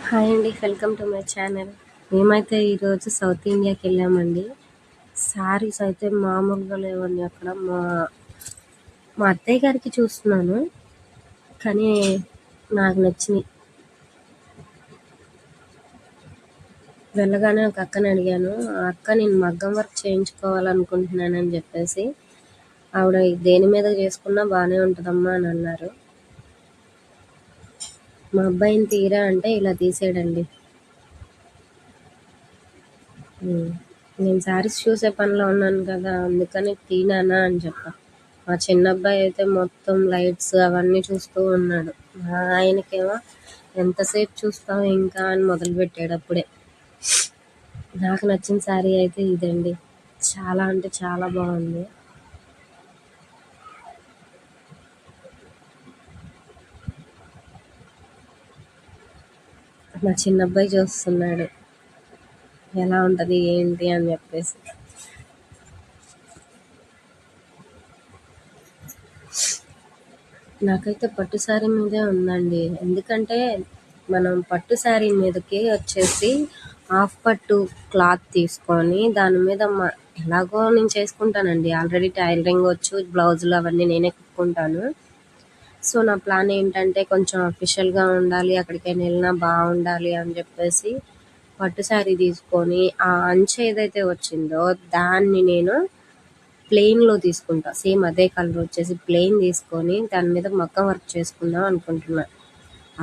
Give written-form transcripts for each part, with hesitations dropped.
Hi అండి, welcome to my channel. మేమైతే ఈరోజు సౌత్ ఇండియాకి వెళ్ళామండి. శారీస్ అయితే మామూలుగా లేవండి. అక్కడ మా మా అత్తయ్య గారికి చూస్తున్నాను, కానీ నాకు నచ్చినాయి. వెళ్ళగానే ఒక అక్కని అడిగాను. ఆ అక్క నేను మగ్గం వర్క్ చేయించుకోవాలనుకుంటున్నానని చెప్పేసి, ఆవిడ దేని మీద చేసుకున్నా బాగానే ఉంటుందమ్మా అని అన్నారు. మా అబ్బాయిని తీరా అంటే ఇలా తీసాడండి. నేను శారీస్ చూసే పనిలో ఉన్నాను కదా, అందుకని తీనానా అని చెప్పా. మా చిన్న అబ్బాయి అయితే మొత్తం లైట్స్ అవన్నీ చూస్తూ ఉన్నాడు. మా ఆయనకేమో ఎంతసేపు చూస్తావు ఇంకా అని మొదలుపెట్టాడు అప్పుడే. నాకు నచ్చిన శారీ అయితే ఇదండి. చాలా అంటే చాలా బాగుంది. మా చిన్న అబ్బాయి చూస్తున్నాడు ఎలా ఉంటుంది ఏంటి అని చెప్పేసి. నాకైతే పట్టు శారీ మీదే ఉందండి. ఎందుకంటే మనం పట్టు శారీ మీదకి వచ్చేసి హాఫ్ పట్టు క్లాత్ తీసుకొని దాని మీద ఎలాగో నేను చేసుకుంటానండి. ఆల్రెడీ టైలరింగ్ వచ్చు, బ్లౌజులు అవన్నీ నేనే కుట్టుకుంటాను. సో నా ప్లాన్ ఏంటంటే కొంచెం అఫీషియల్గా ఉండాలి, అక్కడికైనా వెళ్ళినా బాగుండాలి అని చెప్పేసి పట్టు శారీ తీసుకొని ఆ అంచు ఏదైతే వచ్చిందో దాన్ని నేను ప్లెయిన్లో తీసుకుంటా. సేమ్ అదే కలర్ వచ్చేసి ప్లెయిన్ తీసుకొని దాని మీద మగ్గం వర్క్ చేసుకుందాం అనుకుంటున్నా.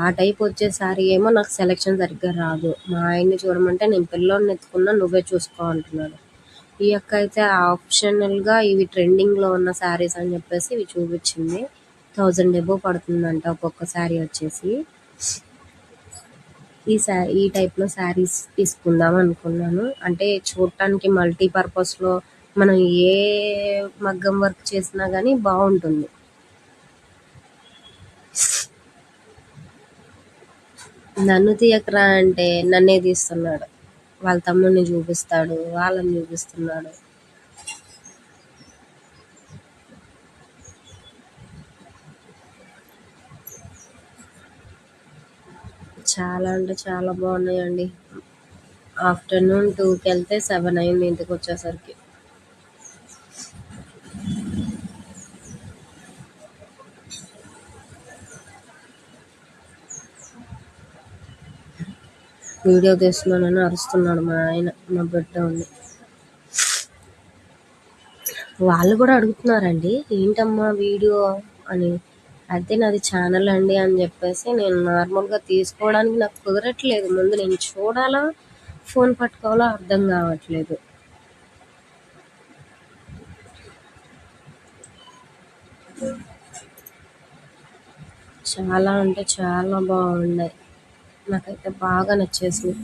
ఆ టైప్ వచ్చే శారీ ఏమో నాకు సెలెక్షన్ సరిగ్గా రాదు. మా ఆయన్ని చూడమంటే నేను పిల్లోడిని ఎత్తుకున్నా, నువ్వే చూసుకో అంటున్నాడు. ఈ అక్క అయితే ఆప్షనల్గా ఇవి ట్రెండింగ్లో ఉన్న శారీస్ అని చెప్పేసి ఇవి చూపించింది. 1000 ఎబో పడుతుందంట ఒక్కొక్క శారీ వచ్చేసి. ఈ టైప్లో శారీస్ తీసుకుందాం అనుకున్నాను. అంటే చూడటానికి మల్టీపర్పస్లో మనం ఏ మగ్గం వర్క్ చేసినా కానీ బాగుంటుంది. నన్ను తీయకరా అంటే నన్నే తీస్తున్నాడు. వాళ్ళ తమ్ముడిని చూపిస్తాడు, వాళ్ళని చూపిస్తున్నాడు. చాలా అంటే చాలా బాగున్నాయండి. ఆఫ్టర్నూన్ 2కి వెళ్తే 7 అయింది ఇంటికి వచ్చేసరికి. వీడియో తీస్తున్నానని అరుస్తున్నాడు మా ఆయన, మా బిడ్డ ఉంది. వాళ్ళు కూడా అడుగుతున్నారండి ఏంటమ్మా వీడియో అని. అయితే నాది ఛానల్ అండి అని చెప్పేసి నేను నార్మల్గా తీసుకోవడానికి నాకు కుదరట్లేదు. ముందు నేను చూడాలా, ఫోన్ పట్టుకోవాలో అర్థం కావట్లేదు. చాలా అంటే చాలా బాగున్నాయి. నాకైతే బాగా నచ్చేసింది.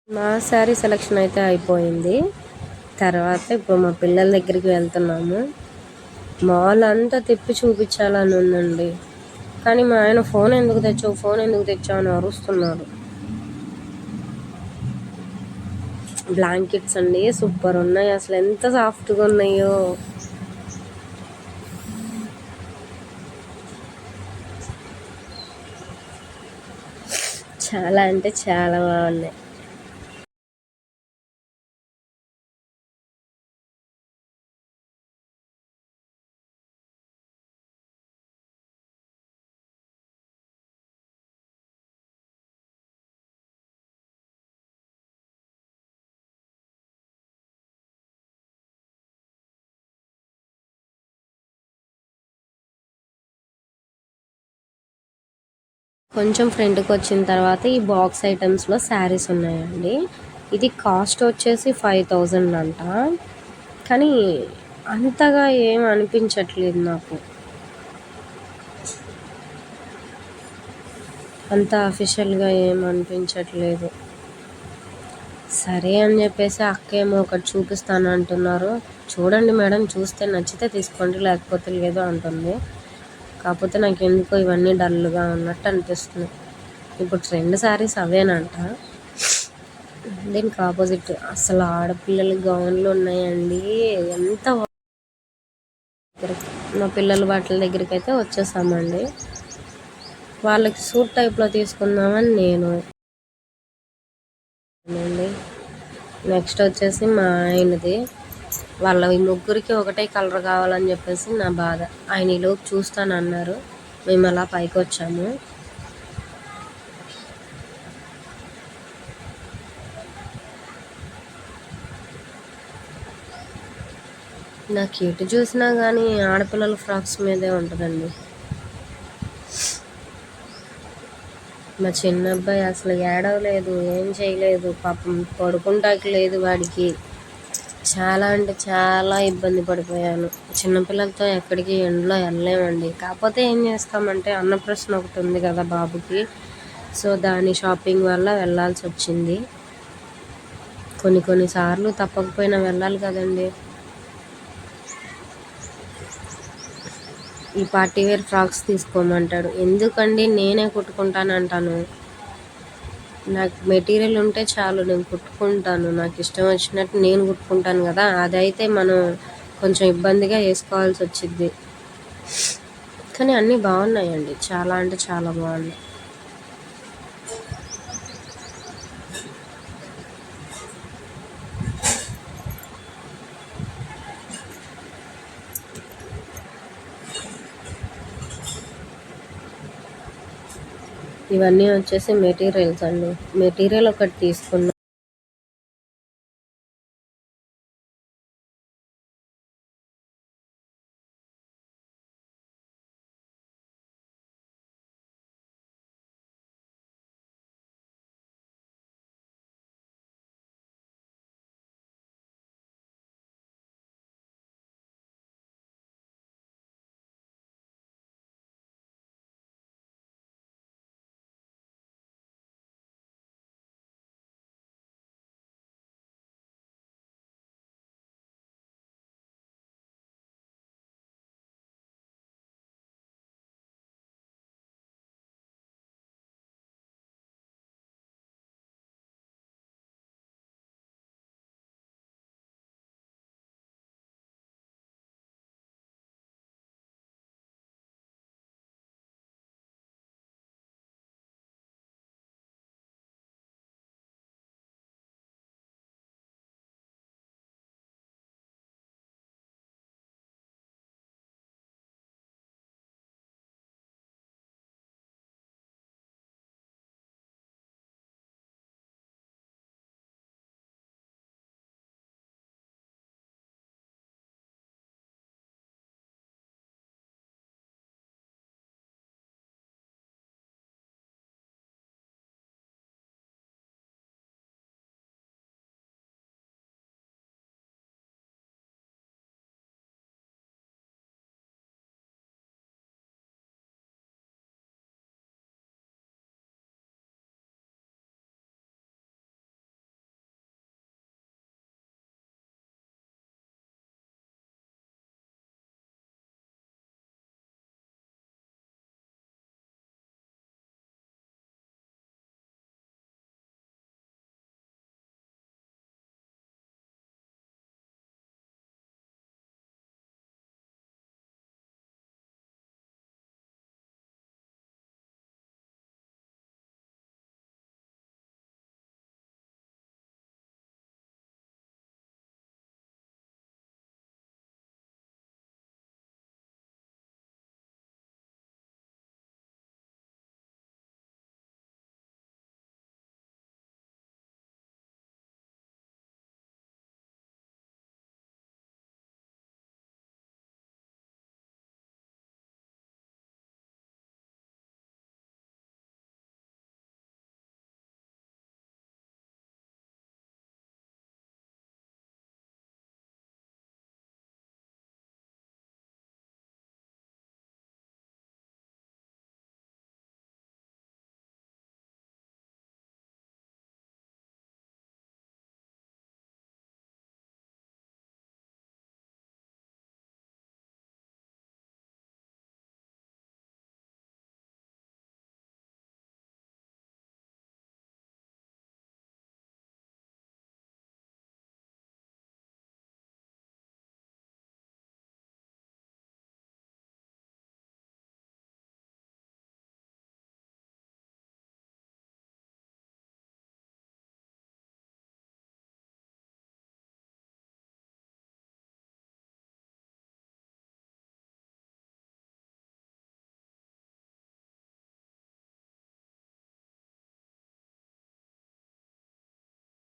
మా శారీ సెలెక్షన్ అయితే అయిపోయింది. తర్వాత ఇప్పుడు మా పిల్లల దగ్గరికి వెళ్తున్నాము. మాల్ అంతా తిప్పి చూపించాలని ఉందండి, కానీ మా ఆయన ఫోన్ ఎందుకు తెచ్చావు అని అరుస్తున్నాడు. బ్లాంకెట్స్ అండి సూపర్ ఉన్నాయి, అసలు ఎంత సాఫ్ట్గా ఉన్నాయో. చాలా అంటే చాలా బాగున్నాయి. కొంచెం ఫ్రంట్కి వచ్చిన తర్వాత ఈ బాక్స్ ఐటమ్స్లో శారీస్ ఉన్నాయండి. ఇది కాస్ట్ వచ్చేసి 5000 అంట, కానీ అంతగా ఏం అనిపించట్లేదు నాకు. అంత అఫీషియల్గా ఏం అనిపించట్లేదు. సరే అని చెప్పేసి అక్కేమో ఒకటి చూపిస్తాను అంటున్నారు. చూడండి మేడం, చూస్తే నచ్చితే తీసుకోండి, లేకపోతే లేదు అంటుంది. కాకపోతే నాకు ఎందుకో ఇవన్నీ డల్గా ఉన్నట్టు అనిపిస్తుంది. ఇప్పుడు ట్రెండ్ శారీస్ అవేనంట. దీనికి ఆపోజిట్ అసలు ఆడపిల్లల గౌన్లు ఉన్నాయండి. ఎంత మా పిల్లల బట్టల దగ్గరికి అయితే వచ్చేసామండి. వాళ్ళకి సూట్ టైప్లో తీసుకుందామని నేను అండి. నెక్స్ట్ వచ్చేసి మా ఆయనది, వాళ్ళ ఈ ముగ్గురికి ఒకటే కలర్ కావాలని చెప్పేసి నా బాధ. ఆయన ఈలోపు చూస్తానన్నారు, మేము అలా పైకి వచ్చాము. నాకు ఎటు చూసినా కానీ ఆడపిల్లల ఫ్రాక్స్ మీదే ఉంటుందండి. మా చిన్న అబ్బాయి అసలు ఏడవలేదు, ఏం చేయలేదు, పాపం పడుకుంటాకి లేదు వాడికి. చాలా అంటే చాలా ఇబ్బంది పడిపోయాను. చిన్నపిల్లలతో ఎక్కడికి ఎండలో వెళ్ళలేమండి. కాకపోతే ఏం చేస్తామంటే అన్నప్రాసన ఒకటి ఉంది కదా బాబుకి, సో దాని షాపింగ్ వల్ల వెళ్ళాల్సి వచ్చింది. కొన్నిసార్లు తప్పకపోయినా వెళ్ళాలి కదండి. ఈ పార్టీ వేర్ ఫ్రాక్స్ తీసుకోమంటాడు. ఎందుకండి, నేనే కుట్టుకుంటానంటాను. నాకు మెటీరియల్ ఉంటే చాలు, నేను కుట్టుకుంటాను. నాకు ఇష్టం వచ్చినట్టు నేను కుట్టుకుంటాను కదా. అదైతే మనం కొంచెం ఇబ్బందిగా వేసుకోవాల్సి వచ్చింది. కానీ అన్నీ బాగున్నాయండి, చాలా అంటే చాలా బాగున్నాయి. ఇవన్నీ వచ్చేసి మెటీరియల్స్ అండి. మెటీరియల్ ఒకటి తీసుకున్నాను.